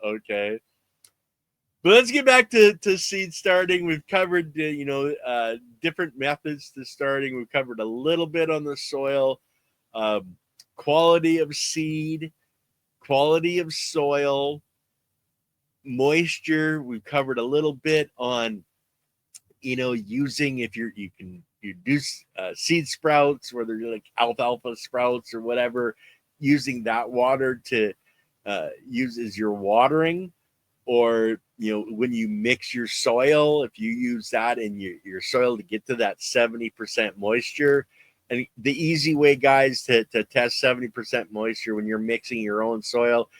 Okay. But let's get back to seed starting. We've covered, different methods to starting. We've covered a little bit on the soil, um, quality of seed, quality of soil, moisture. We've covered a little bit on, using if you do seed sprouts, whether you're like alfalfa sprouts or whatever, using that water to use as your watering, or when you mix your soil, if you use that in your soil to get to that 70% moisture. And the easy way, guys, to test 70% moisture when you're mixing your own soil,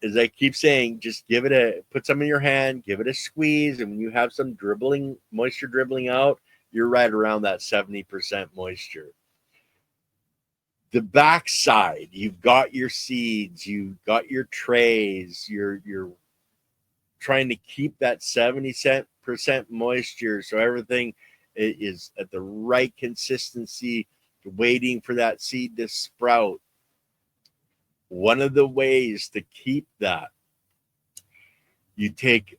as I keep saying, just put some in your hand, give it a squeeze, and when you have some moisture dribbling out, you're right around that 70% moisture. The backside, you've got your seeds, you've got your trays, you're trying to keep that 70% moisture so everything is at the right consistency, waiting for that seed to sprout. One of the ways to keep that, you take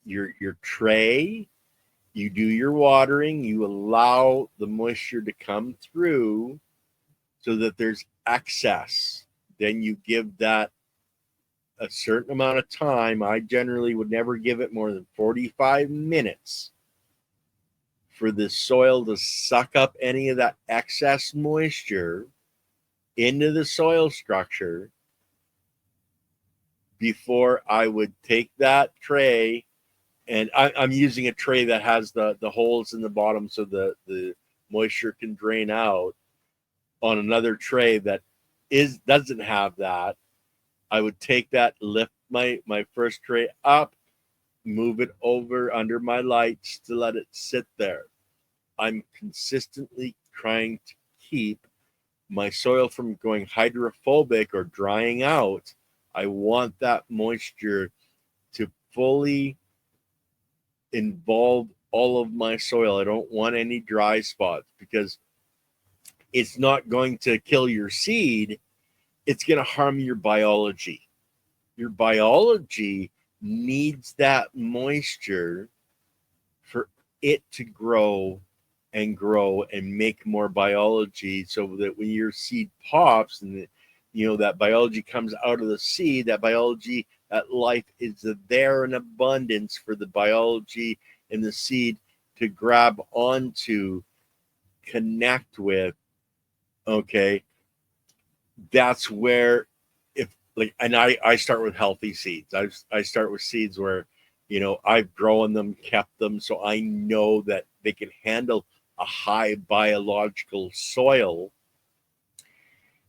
your tray, you do your watering, you allow the moisture to come through so that there's excess. Then you give that a certain amount of time. I generally would never give it more than 45 minutes for the soil to suck up any of that excess moisture into the soil structure before I would take that tray. And I'm using a tray that has the holes in the bottom so the moisture can drain out. On another tray that doesn't have that, I would take that, lift my first tray up, move it over under my lights to let it sit there. I'm consistently trying to keep my soil from going hydrophobic or drying out. I want that moisture to fully involve all of my soil. I don't want any dry spots, because it's not going to kill your seed. It's going to harm your biology. Your biology needs that moisture for it to grow and make more biology, so that when your seed pops and that biology comes out of the seed, that biology, that life is there in abundance for the biology in the seed to grab onto, connect with. Okay, that's where, if like, and I start with healthy seeds. I start with seeds where I've grown them, kept them, so I know that they can handle a high biological soil.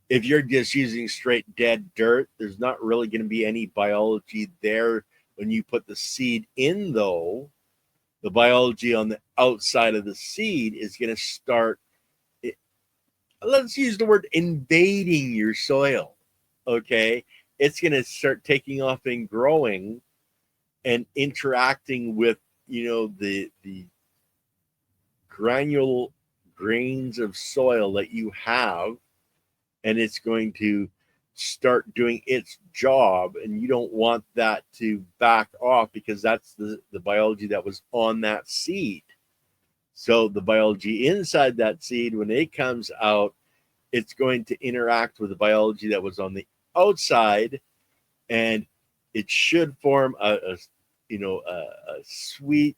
If you're just using straight dead dirt, there's not really going to be any biology there. When you put the seed in, though, the biology on the outside of the seed is going to start, let's use the word, invading your soil. Okay, it's going to start taking off and growing and interacting with the granular grains of soil that you have, and it's going to start doing its job. And you don't want that to back off, because that's the biology that was on that seed. So the biology inside that seed, when it comes out, it's going to interact with the biology that was on the outside, and it should form a sweet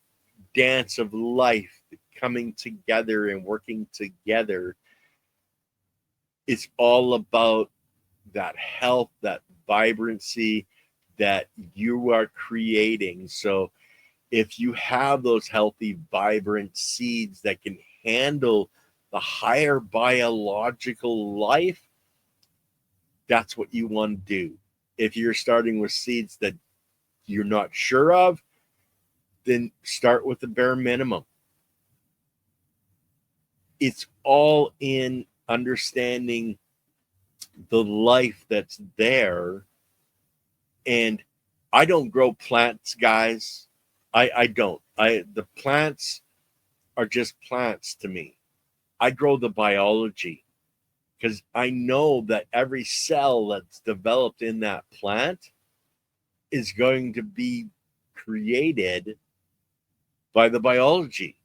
dance of life coming together and working together. It's all about that health, that vibrancy that you are creating. So if you have those healthy, vibrant seeds that can handle the higher biological life, that's what you want to do. If you're starting with seeds that you're not sure of, then start with the bare minimum. It's all in understanding the life that's there. And I don't grow plants, guys. I don't. The plants are just plants to me. I grow the biology, because I know that every cell that's developed in that plant is going to be created by the biology.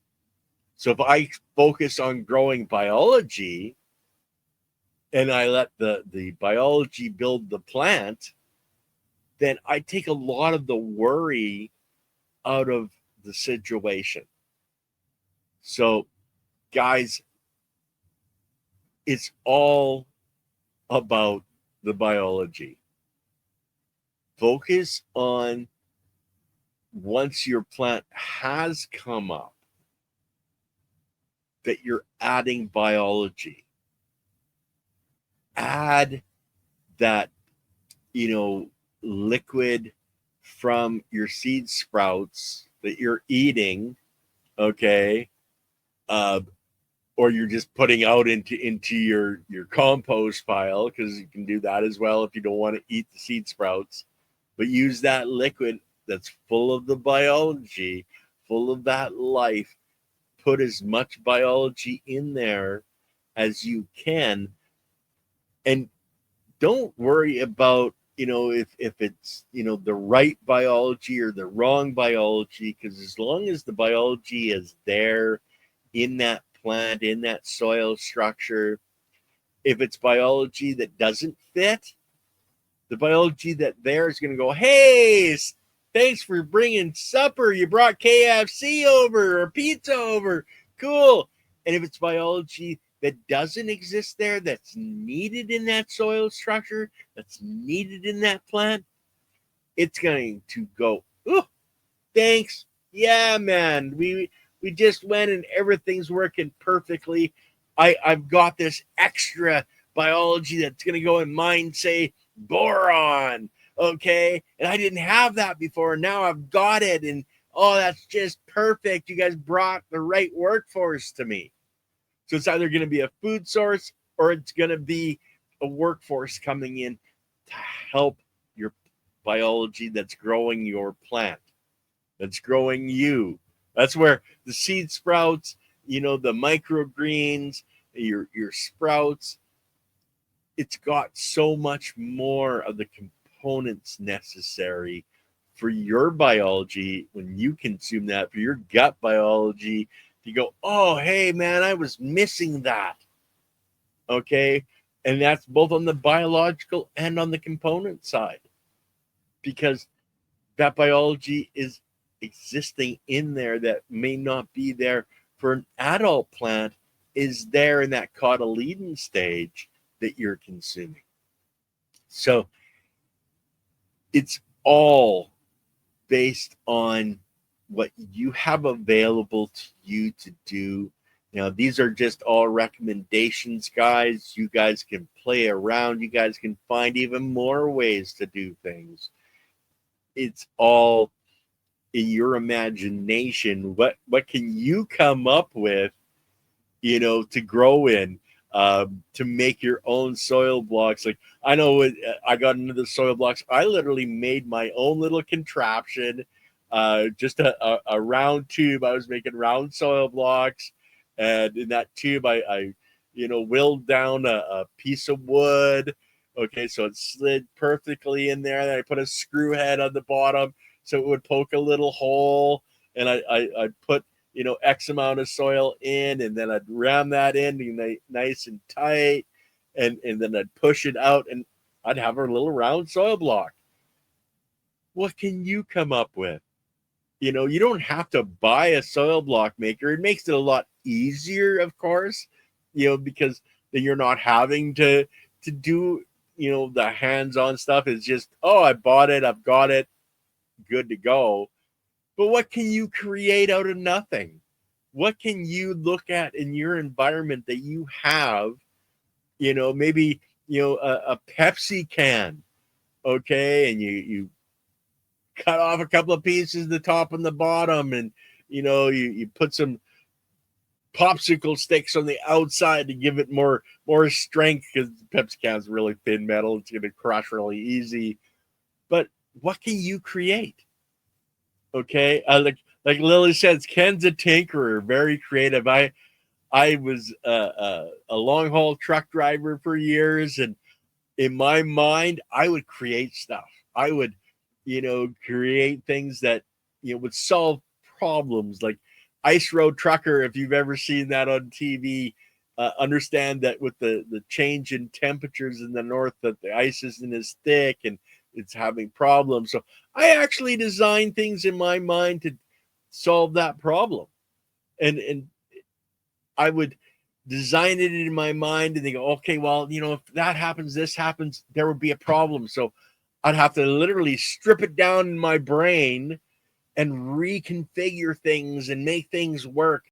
So if I focus on growing biology and I let the biology build the plant, then I take a lot of the worry out of the situation. So, guys, it's all about the biology. Focus on once your plant has come up, that you're adding biology. Add that, liquid from your seed sprouts that you're eating, okay? Uh, or you're just putting out into your compost pile, because you can do that as well if you don't want to eat the seed sprouts. But use that liquid that's full of the biology, full of that life. Put as much biology in there as you can, and don't worry about if it's the right biology or the wrong biology, because as long as the biology is there in that plant, in that soil structure, if it's biology that doesn't fit, the biology that there is going to go, hey, thanks for bringing supper. You brought KFC over or pizza over. Cool. And if it's biology that doesn't exist there, that's needed in that soil structure, that's needed in that plant, it's going to go, oh, thanks. Yeah, man. We just went and everything's working perfectly. I've got this extra biology that's going to go in mine, say boron. Okay. And I didn't have that before. Now I've got it. And oh, that's just perfect. You guys brought the right workforce to me. So it's either going to be a food source or it's going to be a workforce coming in to help your biology that's growing your plant, that's growing you. That's where the seed sprouts, the microgreens, your sprouts, it's got so much more of the components necessary for your biology when you consume that, for your gut biology, to go, oh, hey, man, I was missing that. Okay. And that's both on the biological and on the component side, because that biology is existing in there that may not be there for an adult plant, is there in that cotyledon stage that you're consuming. So it's all based on what you have available to you to do. Now, these are just all recommendations, guys. You guys can play around. You guys can find even more ways to do things. It's all in your imagination. What can you come up with, to grow in, to make your own soil blocks? Like, I know I got into the soil blocks. I literally made my own little contraption, just a round tube. I was making round soil blocks, and in that tube, I willed down a piece of wood. Okay, so it slid perfectly in there. Then I put a screw head on the bottom so it would poke a little hole, and I put X amount of soil in, and then I'd ram that in nice and tight, and then I'd push it out, and I'd have a little round soil block. What can you come up with? You don't have to buy a soil block maker. It makes it a lot easier, of course, because then you're not having to do the hands-on stuff. It's just, oh, I bought it, I've got it, good to go. But what can you create out of nothing? What can you look at in your environment that you have? Maybe a Pepsi can, okay, and you cut off a couple of pieces, the top and the bottom, and you put some popsicle sticks on the outside to give it more strength, because the Pepsi can is really thin metal. It's going to crush really easy. But what can you create? Okay, like Lily says, Ken's a tinkerer, very creative. I was a long haul truck driver for years, and in my mind, I would create stuff. I would, create things that would solve problems. Like Ice Road Trucker, if you've ever seen that on TV, understand that with the change in temperatures in the north, that the ice isn't as thick and it's having problems. So I actually design things in my mind to solve that problem, and I would design it in my mind, and they go, okay, well, if that happens, this happens, there would be a problem. So I'd have to literally strip it down in my brain and reconfigure things and make things work.